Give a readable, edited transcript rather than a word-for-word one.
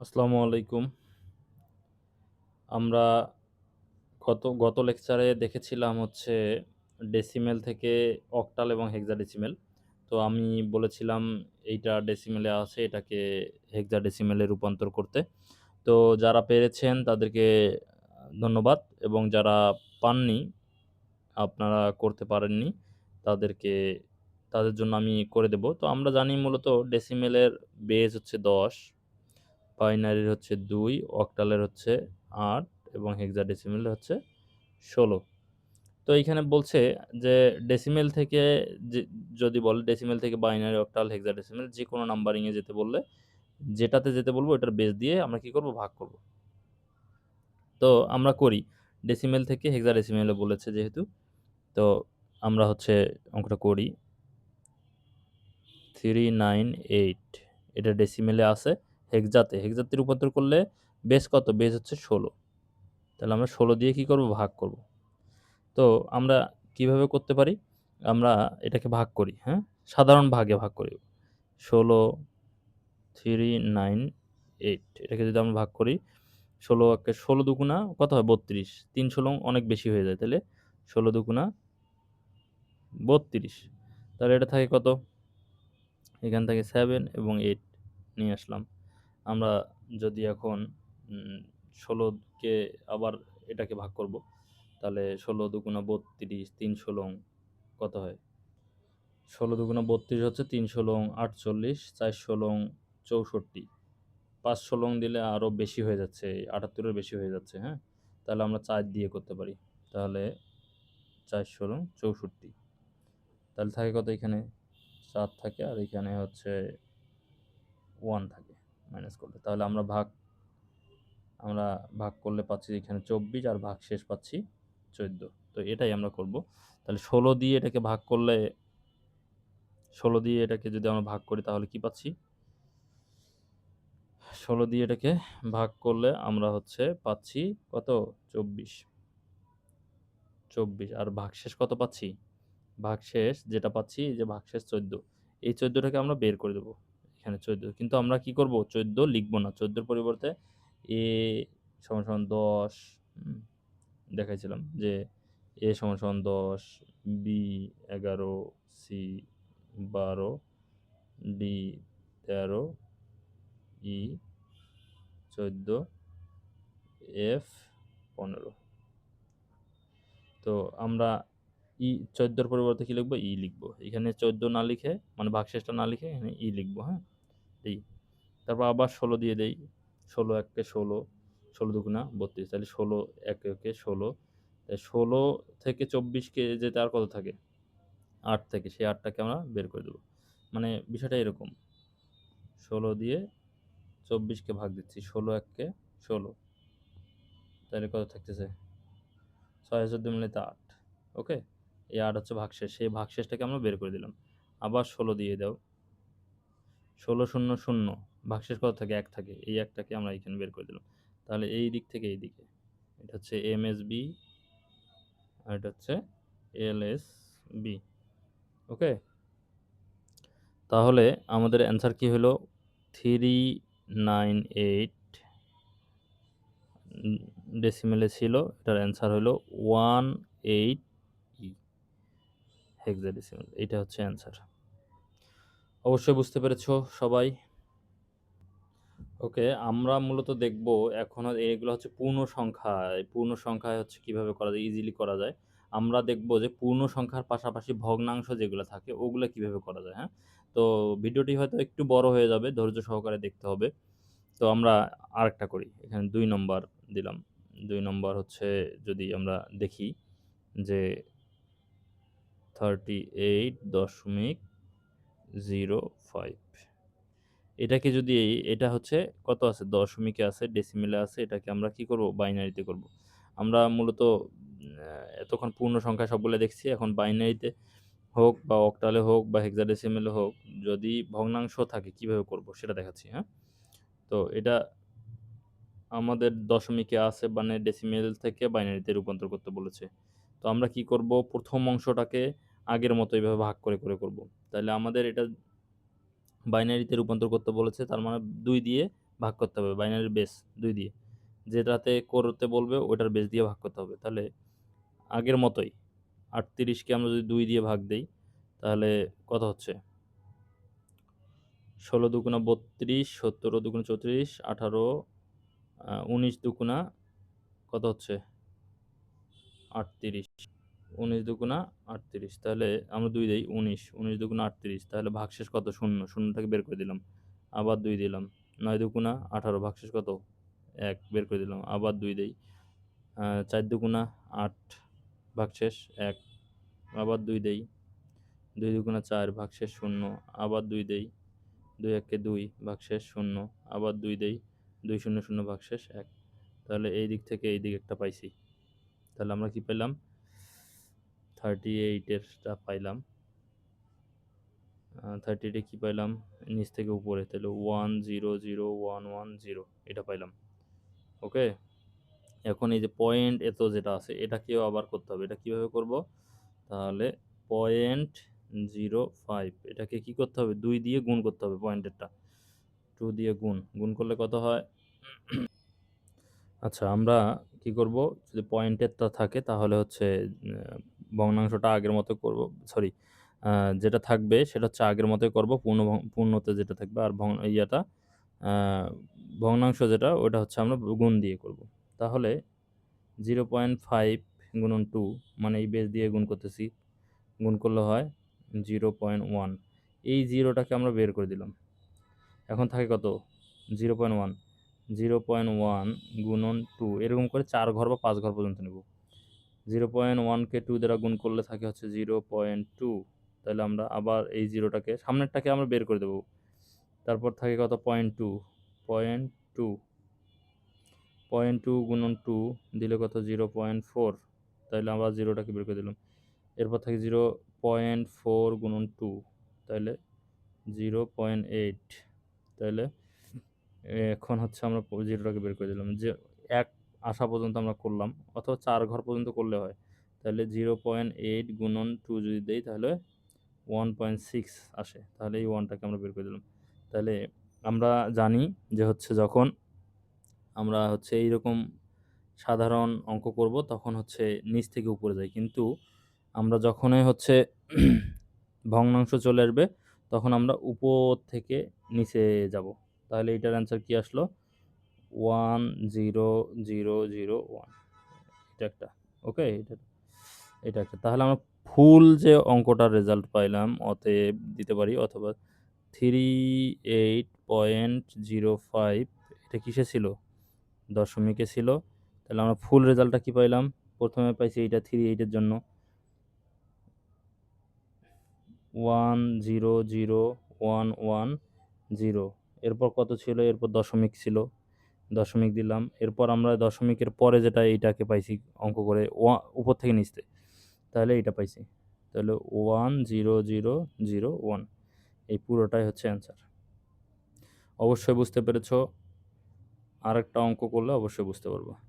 আসসালামু আলাইকুম। আমরা গত লেকচারে দেখেছিলাম হচ্ছে ডেসিমেল থেকে অক্টাল এবং হেক্সাডেসিমেল। তো আমি বলেছিলাম এইটা ডেসিমেলে আছে, এটাকে হেক্সাডেসিমেলে রূপান্তর করতে। তো যারা পেরেছেন তাদেরকে ধন্যবাদ, এবং যারা পাননি, আপনারা করতে পারেননি, তাদেরকে তাদের জন্য আমি করে দেব। তো আমরা জানি মূলত ডেসিমেলের বেজ হচ্ছে 10, বাইনারির হচ্ছে 2, অক্টালের হচ্ছে 8 এবং হেক্সাডেসিমেলের হচ্ছে 16। তো এইখানে বলছে যে ডেসিমেল থেকে যে যদি বলে ডেসিমেল থেকে বাইনারি, অক্টাল, হেক্সাডেসিমেল যে কোনো নাম্বারিংয়ে যেতে বললে, যেটাতে যেতে বলবো ওটার বেস দিয়ে আমরা কি করব, ভাগ করব। তো আমরা করি, ডেসিমেল থেকে হেক্সাডেসিমেলে বলেছে যেহেতু, তো আমরা হচ্ছে অঙ্কটা করি। 398 এটা ডেসিমেলে আছে, হেক্সাতে রূপান্তর করলে বেস কত, বেস হচ্ছে 16। তাহলে আমরা 16 দিয়ে কি করব, ভাগ করব। তো আমরা কিভাবে করতে পারি, আমরা এটাকে ভাগ করি, হ্যাঁ, সাধারণ ভাগে ভাগ করি। 16 398 এটাকে যদি আমরা ভাগ করি, 16 দুগুণা কত হয়, 32। 3 16 অনেক বেশি হয়ে যায়, তাহলে 16 দুগুণা 32। তাহলে এটা থাকে কত, এখান থেকে 7 এবং 8 নিয়ে আসলাম। আমরা যদি এখন 16কে আবার এটাকে ভাগ করব, তাহলে 16 দুগুণা 32, 3 16 কত হয়, 16 দুগুণা 32 হচ্ছে, 3 16 48, 4 16 64, 5 16 দিলে আরও বেশি হয়ে যাচ্ছে, 78-এর বেশি হয়ে যাচ্ছে, হ্যাঁ। তাহলে আমরা 4 দিয়ে করতে পারি, তাহলে 4 16 64। তাহলে থাকে কত, এখানে 4 থাকে আর এখানে হচ্ছে 1 থাকে মাইনাস করলে। তাহলে আমরা ভাগ করলে পাচ্ছি এখানে 24 আর ভাগ শেষ পাচ্ছি 14। তো এটাই আমরা করব। তাহলে 16 দিয়ে এটাকে ভাগ করলে, 16 দিয়ে এটাকে যদি আমরা ভাগ করি তাহলে কি পাচ্ছি, 16 দিয়ে এটাকে ভাগ করলে আমরা হচ্ছে পাচ্ছি কত, 24। আর ভাগশেষ কত পাচ্ছি, ভাগশেষ যেটা পাচ্ছি, এই যে ভাগশেষ 14, এই 14টাকে আমরা বের করে দেবো, এখানে 14। কিন্তু আমরা কি করব, 14 লিখবো না, 14-র পরিবর্তে এ সমান সমান 10 দেখাইছিলাম যে এ সমান সমান 10, বি 11, সি 12, ডি 13, ই 14, এফ 15। তো আমরা 14-র পরিবর্তে কি লিখবো, ই লিখবো। এখানে 14 না লিখে, মানে ভাগশেষটা না লিখে এখানে ই লিখবো, হ্যাঁ, এই। তারপর আবার 16 দিয়ে দেই, 16 1 16, 16 দুগুণা 32, তাহলে 16 1 1 16। 16 থেকে 24কে যেতে আর কত থাকে, 8 থেকে, সেই 8টাকে আমরা বের করে দেবো। মানে বিষয়টা এরকম, 16 দিয়ে 24কে ভাগ দিচ্ছি, 16 1 16, তাহলে কত থাকতেছে, 6 14 মিলে 8। ওকে, এই 8 হচ্ছে ভাগশেষ, সেই ভাগশেষটাকে আমরা বের করে দিলাম। আবার 16 দিয়ে দাও, 16 0 0, ভাগশেষ কত থাকে, 1 থাকে, এই 1টাকে আমরা এখানে বের করে দিলাম। তাহলে এই দিক থেকে এই দিকে, এটা হচ্ছে এমএসবি আর এটা হচ্ছে এলএসবি। ওকে, তাহলে আমাদের অ্যান্সার কি হলো, 398 ডেসিমেলে ছিল, এটার অ্যান্সার হলো 18 হেক্সাডেসিমেল। এইটা হচ্ছে অ্যান্সার। অবশ্যই বুঝতে পেরেছো সবাই। ওকে, আমরা মূলত দেখব এখন, এগুলো হচ্ছে পূর্ণ সংখ্যা। এই পূর্ণ সংখ্যায় হচ্ছে কিভাবে করা যায়, ইজিলি করা যায়। আমরা দেখব যে পূর্ণ সংখ্যার পাশাপাশি ভগ্নাংশ যেগুলো থাকে ওগুলো কিভাবে করা যায়, হ্যাঁ। তো ভিডিওটি হয়তো একটু বড় হয়ে যাবে, ধৈর্য সহকারে দেখতে হবে। তো আমরা আরেকটা করি, এখানে 2 নম্বর দিলাম। 2 নম্বর হচ্ছে, যদি আমরা দেখি যে 38.05, এটাকে যদি এটা হচ্ছে কত আছে, দশমিকে আছে, ডেসিমেলে আছে, এটাকে আমরা কি করব, বাইনারিতে করব। আমরা মূলত এতক্ষণ পূর্ণ সংখ্যা সবগুলো দেখছি, এখন বাইনারিতে হোক বা অক্টালে হোক বা হেক্সাডেসিমেলে হোক, যদি ভগ্নাংশ থাকে কিভাবে করব সেটা দেখাচ্ছি, হ্যাঁ। তো এটা আমাদের দশমিকে আছে, মানে ডেসিমেল থেকে বাইনারিতে রূপান্তর করতে বলেছে। তো আমরা কি করব, প্রথম অংশটাকে আগের মতো এইভাবে ভাগ করে করব। তাহলে আমাদের এটা বাইনারিতে রূপান্তর করতে বলেছে, তার মানে 2 দিয়ে ভাগ করতে হবে, বাইনারির বেস 2 দিয়ে। যেটাতে করতে বলবে ওটার বেস দিয়ে ভাগ করতে হবে। তাহলে আগের মতোই ৩৮ কে আমরা যদি 2 দিয়ে ভাগ দেই তাহলে কত হচ্ছে? ১৬ দুগুণা ৩২, ১৭ দুগুণা ৩৪, ১৮ ১৯ দুগুণা কত হচ্ছে? ৩৮। ১৯ দুগুণা ৩৮। তাহলে আমরা ২ দেই ১৯, ১৯ দুগুণা ৩৮। তাহলে ভাগশেষ কত? ০, ০টাকে বের করে দিলাম। আবার ২ দিলাম। ৯ দুগুণা ১৮, ভাগশেষ কত? ১, বের করে দিলাম। আবার ২ দেই। ৪ দুগুণা ৮, ভাগশেষ ১, আবার ২ দেই। ২ দুগুণা ৪, ভাগশেষ ০, আবার ২ দেই। ২ একে ২, ভাগশেষ ০, আবার ২ দেই। ২ ০ ০, ভাগশেষ ১। তাহলে এই দিক থেকে এই দিক একটা পাইছি। তাহলে আমরা কি পেলাম? 38 এরটা পাইলাম। 38 এ কি পাইলাম? নিচ থেকে উপরে। তাহলে 1 0 0 1 1 0 এটা পাইলাম। ওকে? এখন এই যে পয়েন্ট এত যেটা আছে এটাকেও আবার করতে হবে। এটা কিভাবে করব? তাহলে 0.05 এটাকে কি করতে হবে? 2 দিয়ে গুণ করতে হবে পয়েন্টেরটা। 2 দিয়ে গুণ। গুণ করলে কত হয়? আচ্ছা, আমরা কি করব? যদি পয়েন্টেরটা থাকে তাহলে হচ্ছে ভগ্নাংশটা আগের মতো করব। সরি, যেটা থাকবে সেটা হচ্ছে আগের মতোই করব। পূর্ণতে যেটা থাকবে আর আ ভগ্নাংশ যেটা ওটা হচ্ছে আমরা গুণ দিয়ে করব। তাহলে 0.5 গুণন 2 মানে এই বেস দিয়ে গুণ করতেছি। গুণ করলে হয় 0.1। এই 0টাকে আমরা বের করে দিলাম। এখন থাকে কত? 0.1। 0.1 গুণন 2 এরকম করে 4 ঘর বা 5 ঘর পর্যন্ত নেব। 0.1 কে 2 দ্বারা গুণ করলে থাকে হচ্ছে 0.2। তাহলে আমরা আবার এই 0টাকে সামনেরটাকে আমরা বের করে দেব। তারপর থাকে কত? 0.2। 0.2 0.2 গুণন 2 দিলে কত? 0.4। তাইলে আবার 0টাকে বের করে দিলাম। এরপর থাকে 0.4 গুণন 2 তাইলে 0.8। তাইলে এখন হচ্ছে আমরা 0টাকে বের করে দিলাম। যে 1 আসা পর্যন্ত আমরা করলাম অথবা 4 ঘর পর্যন্ত করলে হয়। তাহলে 0.8 গুণন 2 যদি দেই তাহলে 1.6 আসে। তাহলে এই 1 টাকে আমরা বের করে দিলাম। তাহলে আমরা জানি যে হচ্ছে যখন আমরা হচ্ছে এইরকম সাধারণ অঙ্ক করব তখন হচ্ছে নিচ থেকে উপরে যাই। কিন্তু আমরা যখনই হচ্ছে ভগ্নাংশ চলে আসবে তখন আমরা উপর থেকে নিচে যাব। তাহলে এটার অ্যান্সার কি আসলো? 10001 এটা একটা। ওকে? এটা একটা। তাহলে আমরা ফুল যে অঙ্কটার রেজাল্ট পাইলাম অতএব দিতে পারি অথবা 38.05 এটা কিসে ছিল? দশমিকে ছিল। তাহলে আমরা ফুল রেজাল্টটা কি পাইলাম? প্রথমে পাইছি এইটা 38 এর জন্য 100,110। এরপর কত ছিল? এরপর দশমিক ছিল। দশমিক দিলাম। এরপর আমরা দশমিকের পরে যেটা এইটাকে পাইছি অঙ্ক করে উপর থেকে নিচে। তাহলে এইটা পাইছি। তাহলে 10001 এই পুরোটাই হচ্ছে অ্যান্সার। অবশ্যই বুঝতে পেরেছ। আরেকটা অঙ্ক করলে অবশ্যই বুঝতে পারবা।